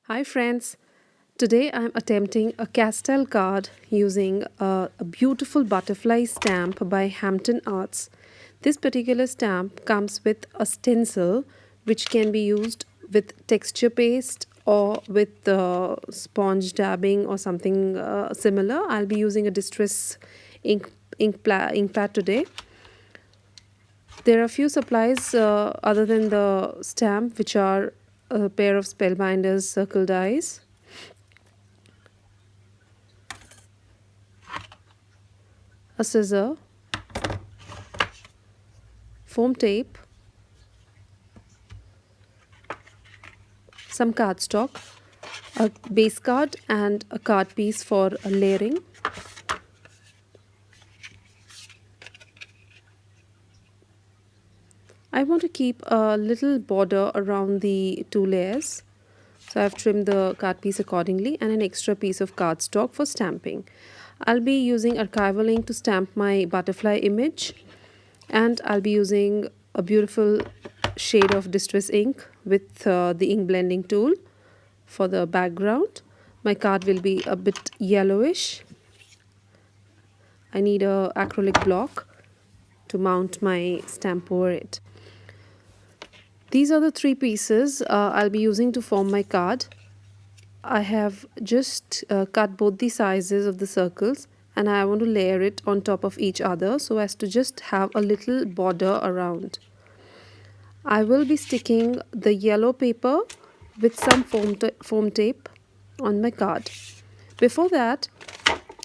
Hi friends, today I'm attempting a Castel card using a beautiful butterfly stamp by Hampton Arts. This particular stamp comes with a stencil which can be used with texture paste or with sponge dabbing or something similar. I'll be using a distress ink pad today. There are a few supplies other than the stamp, which are a pair of Spellbinders circle dies, a scissor, foam tape, some cardstock, a base card, and a card piece for layering. I want to keep a little border around the two layers. So I've trimmed the card piece accordingly and an extra piece of cardstock for stamping. I'll be using archival ink to stamp my butterfly image, and I'll be using a beautiful shade of distress ink with the ink blending tool for the background. My card will be a bit yellowish. I need a acrylic block to mount my stamp over it. These are the three pieces I'll be using to form my card. I have just cut both the sizes of the circles, and I want to layer it on top of each other so as to just have a little border around. I will be sticking the yellow paper with some foam tape on my card. Before that,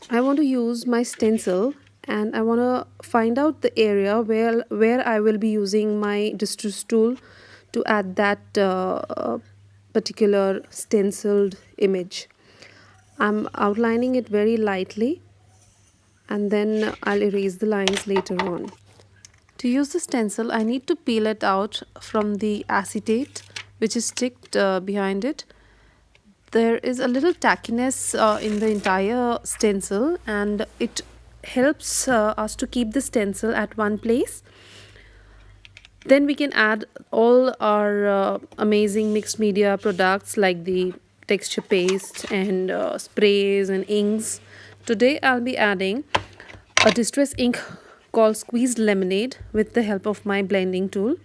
I want to use my stencil, and I want to find out the area where I will be using my distress tool to add that particular stenciled image. I'm outlining it very lightly, and then I'll erase the lines later on. To use the stencil, I need to peel it out from the acetate which is sticked behind it. There is a little tackiness in the entire stencil, and it helps us to keep the stencil at one place. Then we can add all our amazing mixed media products like the texture paste and sprays and inks. Today I'll be adding a distress ink called Squeezed Lemonade with the help of my blending tool.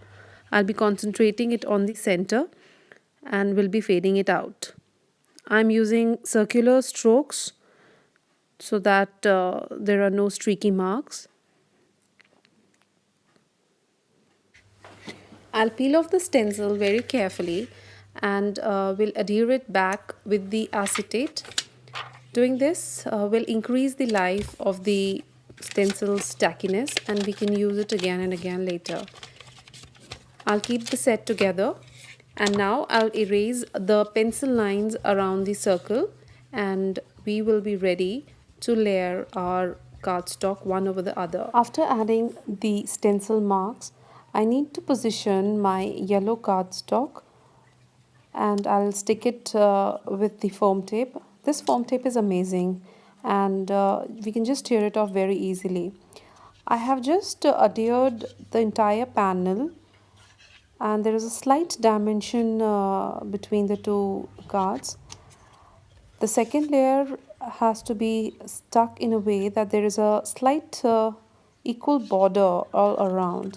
I'll be concentrating it on the center and will be fading it out. I'm using circular strokes so that there are no streaky marks. I'll peel off the stencil very carefully and will adhere it back with the acetate. Doing this will increase the life of the stencil's tackiness, and we can use it again and again later. I'll keep the set together, and now I'll erase the pencil lines around the circle, and we will be ready to layer our cardstock one over the other. After adding the stencil marks, I need to position my yellow cardstock, and I'll stick it with the foam tape. This foam tape is amazing, and we can just tear it off very easily. I have just adhered the entire panel, and there is a slight dimension between the two cards. The second layer has to be stuck in a way that there is a slight equal border all around.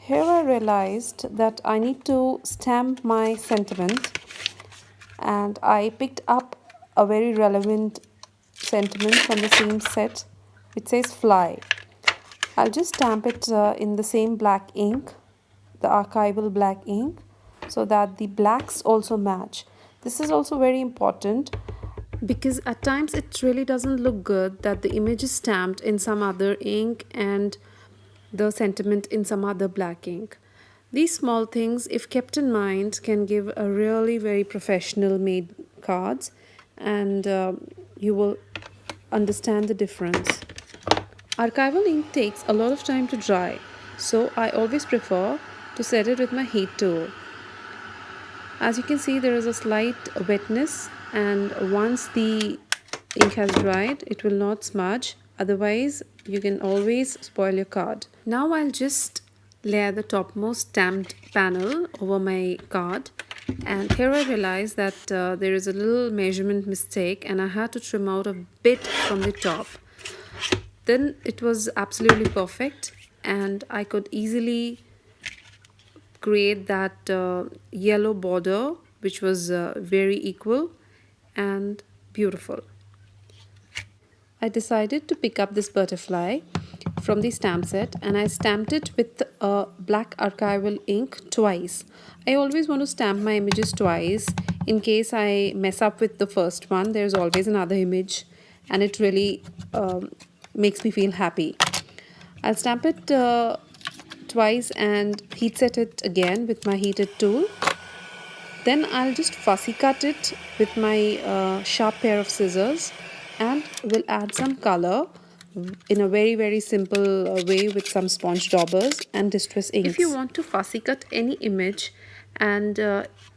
Here I realized that I need to stamp my sentiment, and I picked up a very relevant sentiment from the same set which says fly. I'll just stamp it in the same black ink, the archival black ink, so that the blacks also match. This is also very important because at times it really doesn't look good that the image is stamped in some other ink and the sentiment in some other black ink. These small things, if kept in mind, can give a really very professional made cards, and you will understand the difference. Archival ink takes a lot of time to dry, so I always prefer to set it with my heat tool. As you can see, there is a slight wetness, and once the ink has dried, it will not smudge. Otherwise, you can always spoil your card. Now I'll just layer the topmost stamped panel over my card, And here I realized that there is a little measurement mistake and I had to trim out a bit from the top. Then it was absolutely perfect and I could easily create that yellow border which was very equal and beautiful. I decided to pick up this butterfly from the stamp set and I stamped it with a black archival ink twice. I always want to stamp my images twice in case I mess up with the first one. There's always another image and it really makes me feel happy. I'll stamp it twice and heat set it again with my heated tool. Then I'll just fussy cut it with my sharp pair of scissors and will add some color in a very simple way with some sponge daubers and distress inks. If you want to fussy cut any image and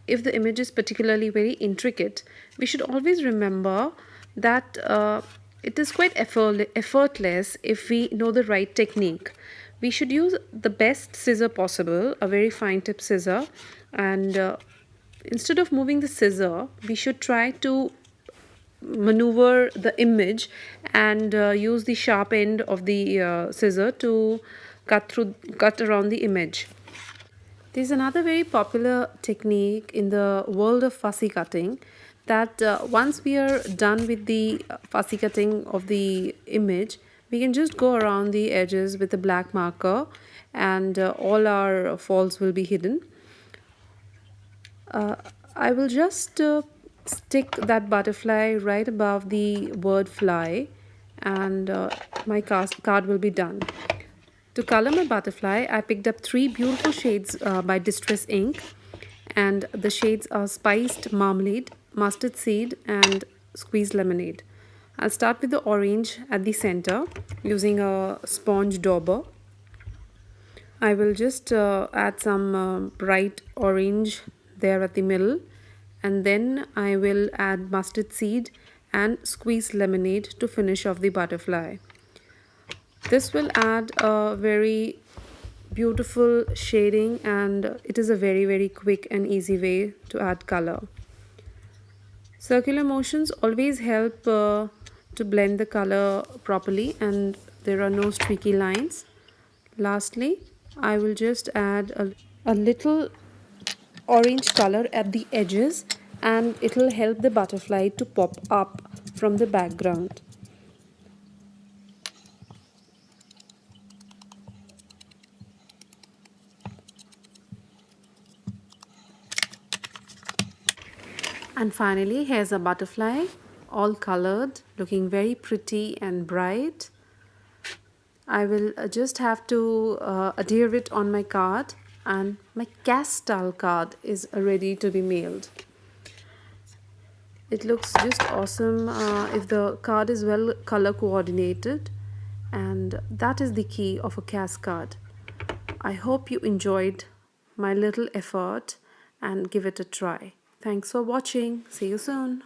if the image is particularly very intricate, we should always remember that it is quite effortless if we know the right technique. We should use the best scissor possible, a very fine tip scissor, and instead of moving the scissor, we should try to maneuver the image and use the sharp end of the scissor to cut around the image. There's another very popular technique in the world of fussy cutting that once we are done with the fussy cutting of the image, we can just go around the edges with a black marker and all our faults will be hidden. I will just stick that butterfly right above the word fly and my card will be done. To color my butterfly, I picked up 3 beautiful shades by Distress Ink, and the shades are Spiced Marmalade, Mustard Seed and Squeezed Lemonade. I'll start with the orange at the center using a sponge dauber. I will just add some bright orange there at the middle, and then I will add mustard seed and squeezed lemonade to finish off the butterfly. This will add a very beautiful shading and it is a very quick and easy way to add color. Circular motions always help to blend the color properly and there are no streaky lines. Lastly, I will just add a little orange color at the edges and it will help the butterfly to pop up from the background. And finally, here's a butterfly, all colored, looking very pretty and bright. I will just have to adhere it on my card and my CAS style card is ready to be mailed. It looks just awesome if the card is well color coordinated, and that is the key of a CAS card. I hope you enjoyed my little effort and give it a try. Thanks for watching. See you soon.